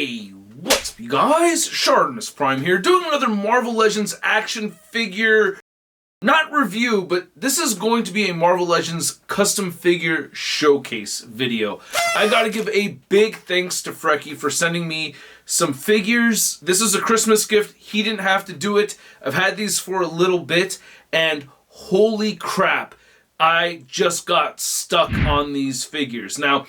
Hey, what's up you guys? ShartimusPrime here, doing another Marvel Legends action figure, not review, but this is going to be a Marvel Legends custom figure showcase video. I gotta give a big thanks to Frekki for sending me some figures. This is a Christmas gift. He didn't have to do it. I've had these for a little bit, and holy crap, I just got stuck on these figures. Now,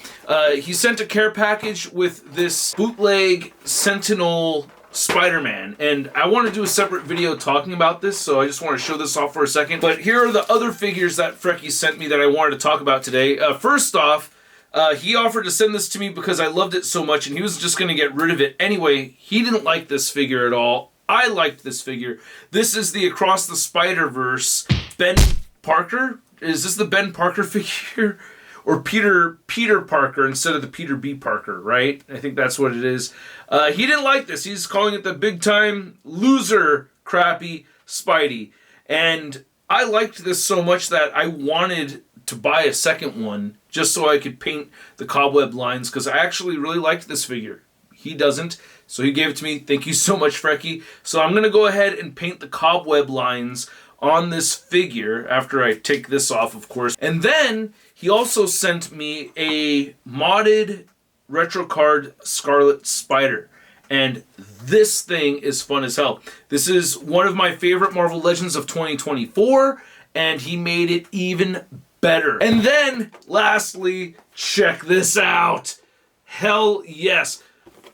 he sent a care package with this bootleg Sentinel Spider-Man, and I want to do a separate video talking about this, so I just want to show this off for a second. But here are the other figures that Frekki sent me that I wanted to talk about today. First off, he offered to send this to me because I loved it so much, and he was just going to get rid of it anyway. He didn't like this figure at all. I liked this figure. This is the Across the Spider-Verse Ben Parker. Is this the Ben Parker figure? Or Peter Parker instead of the Peter B. Parker, right? I think that's what it is. He didn't like this. He's calling it the big time loser crappy Spidey. And I liked this so much that I wanted to buy a second one just so I could paint the cobweb lines, because I actually really liked this figure. He doesn't, so he gave it to me. Thank you so much, Frekki. So I'm going to go ahead and paint the cobweb lines on this figure after I take this off, of course. And then he also sent me a modded retro card Scarlet Spider. And this thing is fun as hell. This is one of my favorite Marvel Legends of 2024, and he made it even better. And then, lastly, check this out. Hell yes.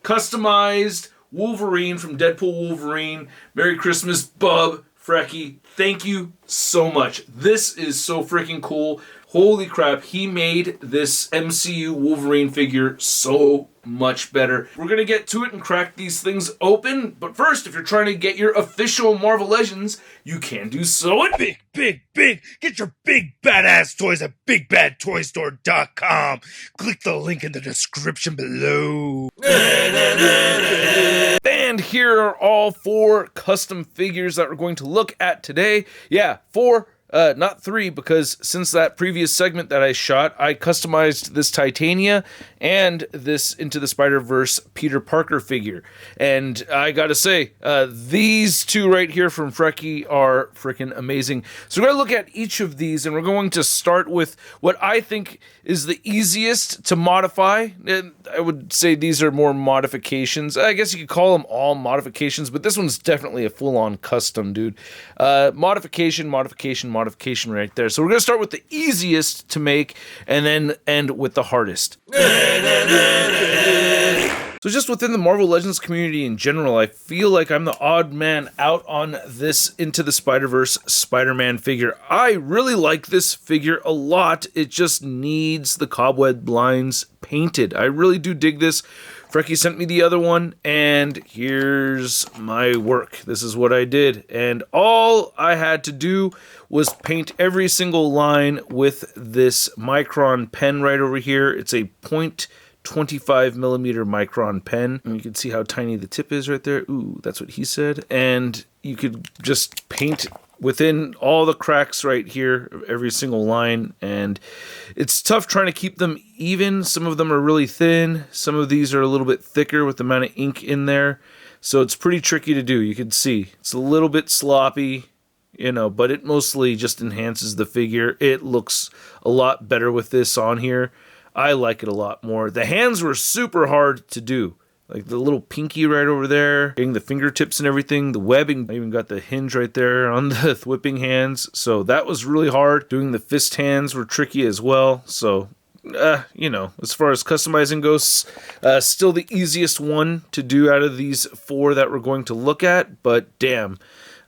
Customized Wolverine from Deadpool Wolverine. Merry Christmas, Bub. Frekki, thank you so much. This is so freaking cool. Holy crap, he made this MCU Wolverine figure so much better. We're going to get to it and crack these things open, but first, if you're trying to get your official Marvel Legends, you can do so at Big. Get your big badass toys at BigBadToyStore.com. Click the link in the description below. And here are all 4 custom figures that we're going to look at today. Yeah, 4. Not 3, because since that previous segment that I shot, I customized this Titania and this Into the Spider-Verse Peter Parker figure. And I gotta say, these 2 right here from Frekki are freaking amazing. So we're gonna look at each of these, and we're going to start with what I think is the easiest to modify. And I would say these are more modifications. I guess you could call them all modifications, but this one's definitely a full-on custom, dude. Modification right there. So we're going to start with the easiest to make and then end with the hardest. So just within the Marvel Legends community in general, I feel like I'm the odd man out on this Into the Spider-Verse Spider-Man figure. I really like this figure a lot. It just needs the cobweb lines painted. I really do dig this. Frekki sent me the other one, and here's my work. This is what I did, and all I had to do was paint every single line with this Micron pen right over here. It's a 0.25 millimeter Micron pen, and you can see how tiny the tip is right there. Ooh, that's what he said. And you could just paint within all the cracks right here of every single line, and it's tough trying to keep them even. Some of them are really thin, some of these are a little bit thicker with the amount of ink in there, so it's pretty tricky to do. You can see it's a little bit sloppy, you know, but it mostly just enhances the figure. It looks a lot better with this on here. I like it a lot more. The hands were super hard to do. Like the little pinky right over there, getting the fingertips and everything, the webbing. I even got the hinge right there on the whipping hands. So that was really hard. Doing the fist hands were tricky as well. So, you know, as far as customizing goes, still the easiest one to do out of these 4 that we're going to look at. But damn.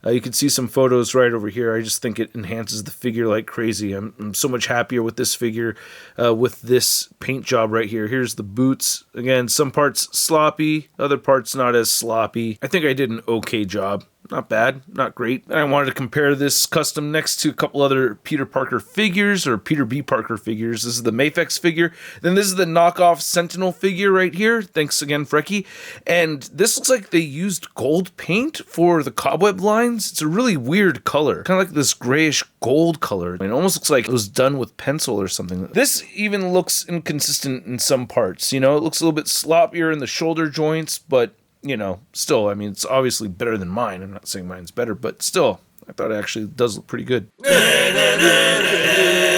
You can see some photos right over here. I just think it enhances the figure like crazy. I'm so much happier with this figure, with this paint job right here. Here's the boots. Again, some parts sloppy, other parts not as sloppy. I think I did an okay job. not bad, not great. And I wanted to compare this custom next to a couple other Peter Parker figures, or Peter B. Parker figures. This is the Mafex figure. Then this is the knockoff Sentinel figure right here. Thanks again, Frekki. And this looks like they used gold paint for the cobweb lines. It's a really weird color, kind of like this grayish gold color. It almost looks like it was done with pencil or something. This even looks inconsistent in some parts. You know, it looks a little bit sloppier in the shoulder joints, but you know, still, I mean, it's obviously better than mine. I'm not saying mine's better, but still, I thought it actually does look pretty good.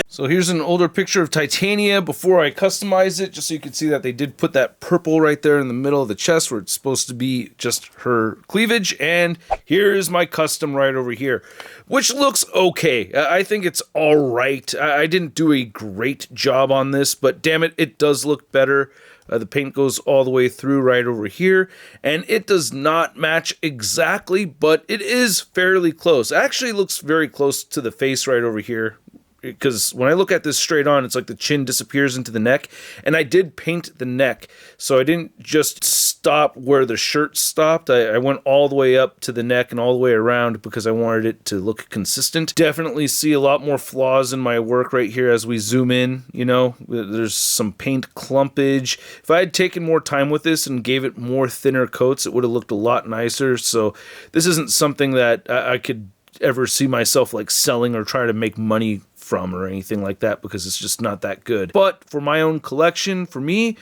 So here's an older picture of Titania before I customized it, just so you can see that they did put that purple right there in the middle of the chest where it's supposed to be just her cleavage. And here's my custom right over here, which looks okay. I think it's all right. I didn't do a great job on this, but damn it, it does look better. The paint goes all the way through right over here, and it does not match exactly, but it is fairly close. It actually looks very close to the face right over here, because when I look at this straight on, it's like the chin disappears into the neck, and I did paint the neck, so I didn't just stop where the shirt stopped. I went all the way up to the neck and all the way around because I wanted it to look consistent. Definitely see a lot more flaws in my work right here as we zoom in, you know. There's some paint clumpage. If I had taken more time with this and gave it more thinner coats, it would have looked a lot nicer, so this isn't something that I could ever see myself like selling or try to make money from or anything like that, because it's just not that good. But for my own collection, for me,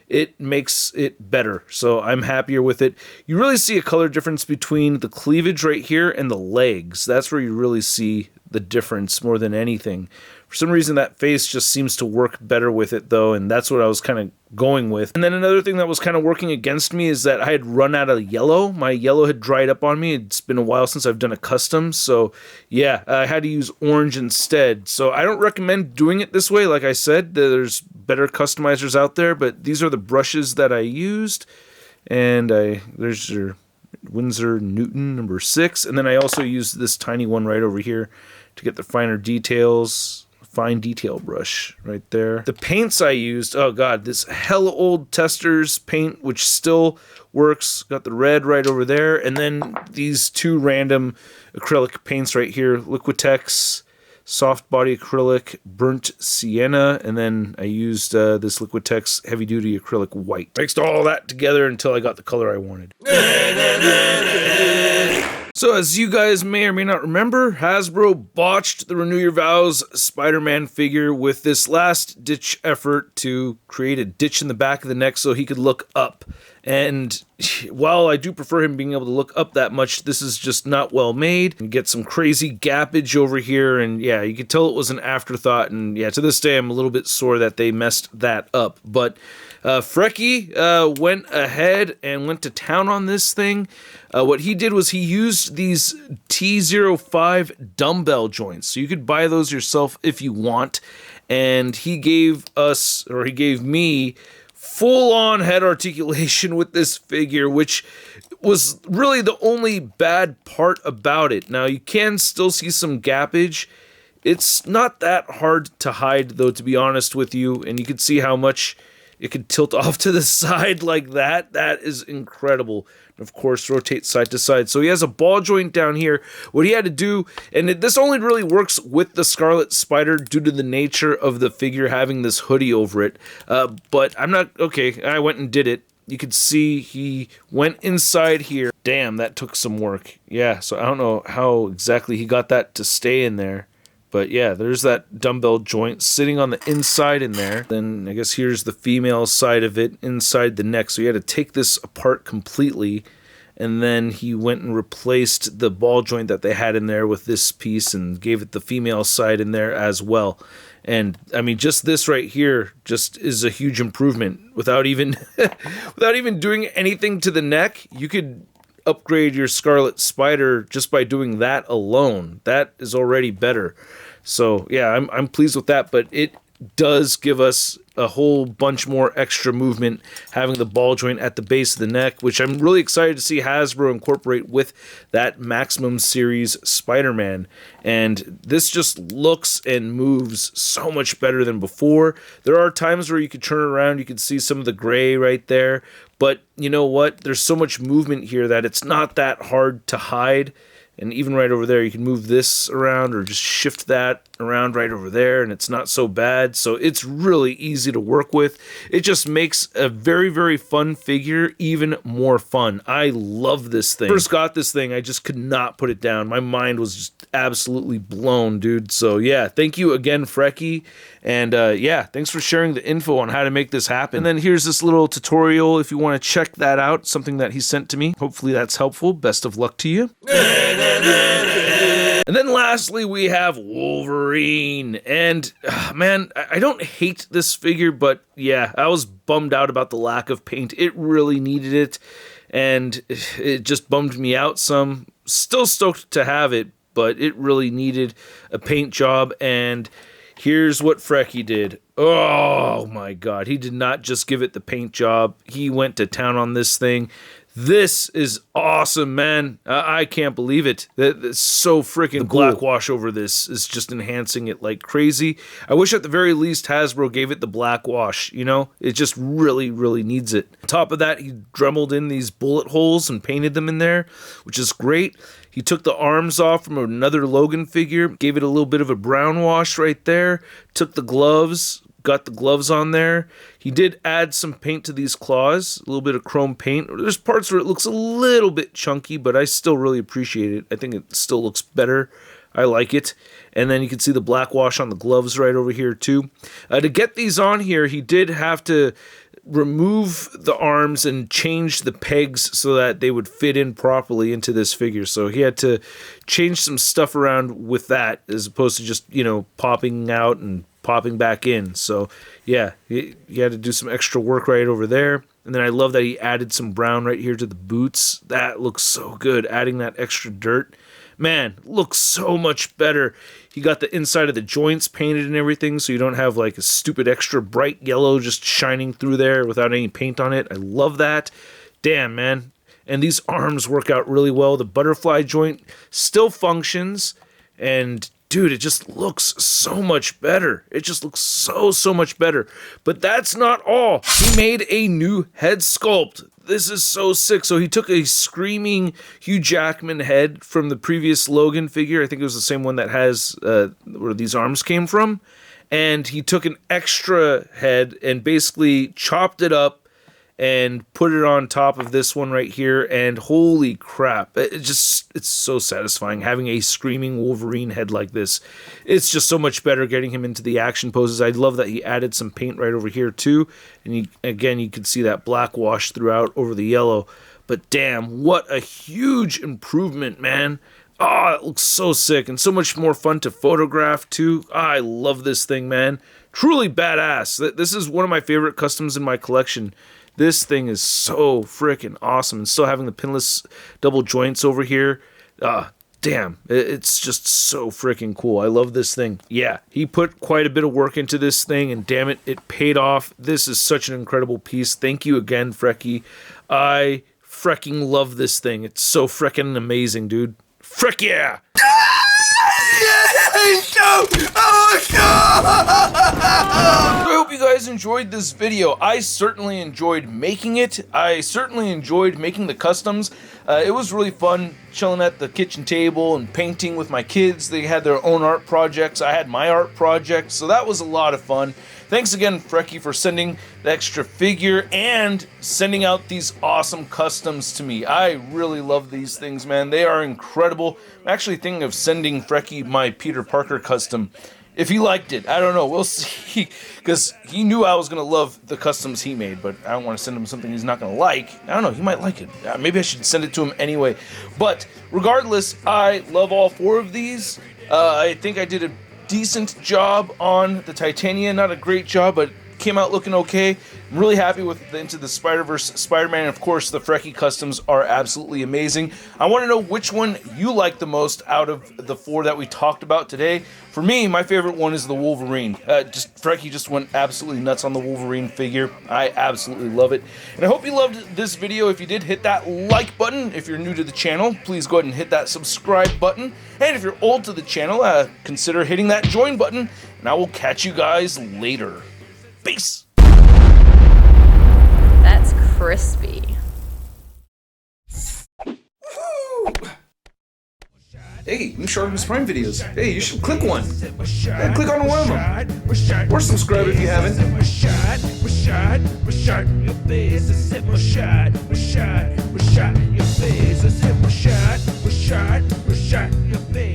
it makes it better, so I'm happier with it. You really see a color difference between the cleavage right here and the legs. That's where you really see the difference more than anything. For some reason, that face just seems to work better with it, though, and that's what I was kind of going with. And then another thing that was kind of working against me is that I had run out of yellow. My yellow had dried up on me. It's been a while since I've done a custom, so yeah, I had to use orange instead. So I don't recommend doing it this way. Like I said, there's better customizers out there, but these are the brushes that I used, and there's your Winsor Newton number 6, and then I also used this tiny one right over here to get the finer details. Fine detail brush right there. The paints I used, oh god, this hella old Testors paint, which still works. Got the red right over there, and then these two random acrylic paints right here, Liquitex soft body acrylic burnt sienna, and then I used this Liquitex heavy duty acrylic white. Mixed all that together until I got the color I wanted. So as you guys may or may not remember, Hasbro botched the Renew Your Vows Spider-Man figure with this last ditch effort to create a ditch in the back of the neck so he could look up. And while I do prefer him being able to look up that much, this is just not well made. You get some crazy gappage over here, and yeah, you can tell it was an afterthought, and yeah, to this day I'm a little bit sore that they messed that up. But Frekki went ahead and went to town on this thing. What he did was he used these T05 dumbbell joints. So you could buy those yourself if you want. And he gave us, or he gave me, full-on head articulation with this figure, which was really the only bad part about it. Now, you can still see some gappage. It's not that hard to hide, though, to be honest with you. And you can see how much it could tilt off to the side like that. That is incredible. And of course, rotate side to side. So he has a ball joint down here. What he had to do, and this only really works with the Scarlet Spider due to the nature of the figure having this hoodie over it. But I'm not, okay, I went and did it. You could see he went inside here. Damn, that took some work. Yeah, so I don't know how exactly he got that to stay in there. But yeah, there's that dumbbell joint sitting on the inside in there. Then I guess here's the female side of it inside the neck. So you had to take this apart completely. And then he went and replaced the ball joint that they had in there with this piece and gave it the female side in there as well. And I mean, just this right here just is a huge improvement. Without even doing anything to the neck, you could upgrade your Scarlet Spider just by doing that alone. That is already better. So yeah, I'm pleased with that, but it does give us a whole bunch more extra movement, having the ball joint at the base of the neck, which I'm really excited to see Hasbro incorporate with that Maximum Series Spider-Man. And this just looks and moves so much better than before. There are times where you could turn around, you can see some of the gray right there, but you know what? There's so much movement here that it's not that hard to hide. And even right over there, you can move this around or just shift that around right over there, and it's not so bad. So it's really easy to work with. It just makes a very, very fun figure even more fun. I love this thing. First got this thing, I just could not put it down. My mind was just absolutely blown, dude. So yeah, thank you again, Frekki. And yeah, thanks for sharing the info on how to make this happen. And then here's this little tutorial if you want to check that out, something that he sent to me. Hopefully that's helpful. Best of luck to you. And then lastly, we have Wolverine. And man, I don't hate this figure, but yeah, I was bummed out about the lack of paint. It really needed it, and it just bummed me out some. Still stoked to have it, but it really needed a paint job. And here's what Frekki did. Oh my god, he did not just give it the paint job. He went to town on this thing. This is awesome, man. I can't believe it. That's so freaking cool. The black wash over this is just enhancing it like crazy. I wish at the very least Hasbro gave it the black wash, you know? It just really, really needs it. On top of that, he dremeled in these bullet holes and painted them in there, which is great. He took the arms off from another Logan figure, gave it a little bit of a brown wash right there, took the gloves, got the gloves on there. He did add some paint to these claws, a little bit of chrome paint. There's parts where it looks a little bit chunky, but I still really appreciate it. I think it still looks better. I like it. And then you can see the black wash on the gloves right over here too. To get these on here, he did have to remove the arms and change the pegs so that they would fit in properly into this figure. So he had to change some stuff around with that as opposed to just, you know, popping out and popping back in. So yeah, he had to do some extra work right over there. And then I love that he added some brown right here to the boots. That looks so good, adding that extra dirt. Man, looks so much better. He got the inside of the joints painted and everything, so you don't have like a stupid extra bright yellow just shining through there without any paint on it. I love that. Damn, man. And these arms work out really well. The butterfly joint still functions, and dude, it just looks so much better. It just looks so much better. But that's not all. He made a new head sculpt. This is so sick. So he took a screaming Hugh Jackman head from the previous Logan figure. I think it was the same one that has where these arms came from. And he took an extra head and basically chopped it up and put it on top of this one right here, and holy crap, it's so satisfying having a screaming Wolverine head like this. It's just so much better getting him into the action poses. I love that he added some paint right over here too, and again you can see that black wash throughout over the yellow. But damn, what a huge improvement, man. Oh, it looks so sick and so much more fun to photograph too. I love this thing, man. Truly badass. This is one of my favorite customs in my collection. This thing is so freaking awesome, and still having the pinless double joints over here. Damn, it's just so freaking cool. I love this thing. Yeah, he put quite a bit of work into this thing, and damn it, it paid off. This is such an incredible piece. Thank you again, Frekki. I freaking love this thing. It's so freaking amazing, dude. Freck yeah! I hope you guys enjoyed this video. I certainly enjoyed making it. I certainly enjoyed making the customs. It was really fun chilling at the kitchen table and painting with my kids. They had their own art projects. I had my art project, so that was a lot of fun. Thanks again, Frekki, for sending the extra figure and sending out these awesome customs to me. I really love these things, man. They are incredible. I'm actually thinking of sending Frekki my Peter Parker custom. If he liked it, I don't know. We'll see. Because he knew I was going to love the customs he made, but I don't want to send him something he's not going to like. I don't know. He might like it. Maybe I should send it to him anyway. But regardless, I love all four of these. I think I did a decent job on the Titania. Not a great job, but came out looking okay. I'm really happy with the Into the Spider-Verse Spider-Man, and of course the Frekki customs are absolutely amazing. I want to know which one you like the most out of the 4 that we talked about today. For me, my favorite one is the Wolverine. Frekki just went absolutely nuts on the Wolverine figure. I absolutely love it. And I hope you loved this video. If you did, hit that like button. If you're new to the channel, please go ahead and hit that subscribe button. And if you're old to the channel, consider hitting that join button. And I will catch you guys later. Peace! That's crispy. Hey, new ShartimusPrime videos. Hey, you should click one. Yeah, click on one of them. Or subscribe if you haven't. Your face.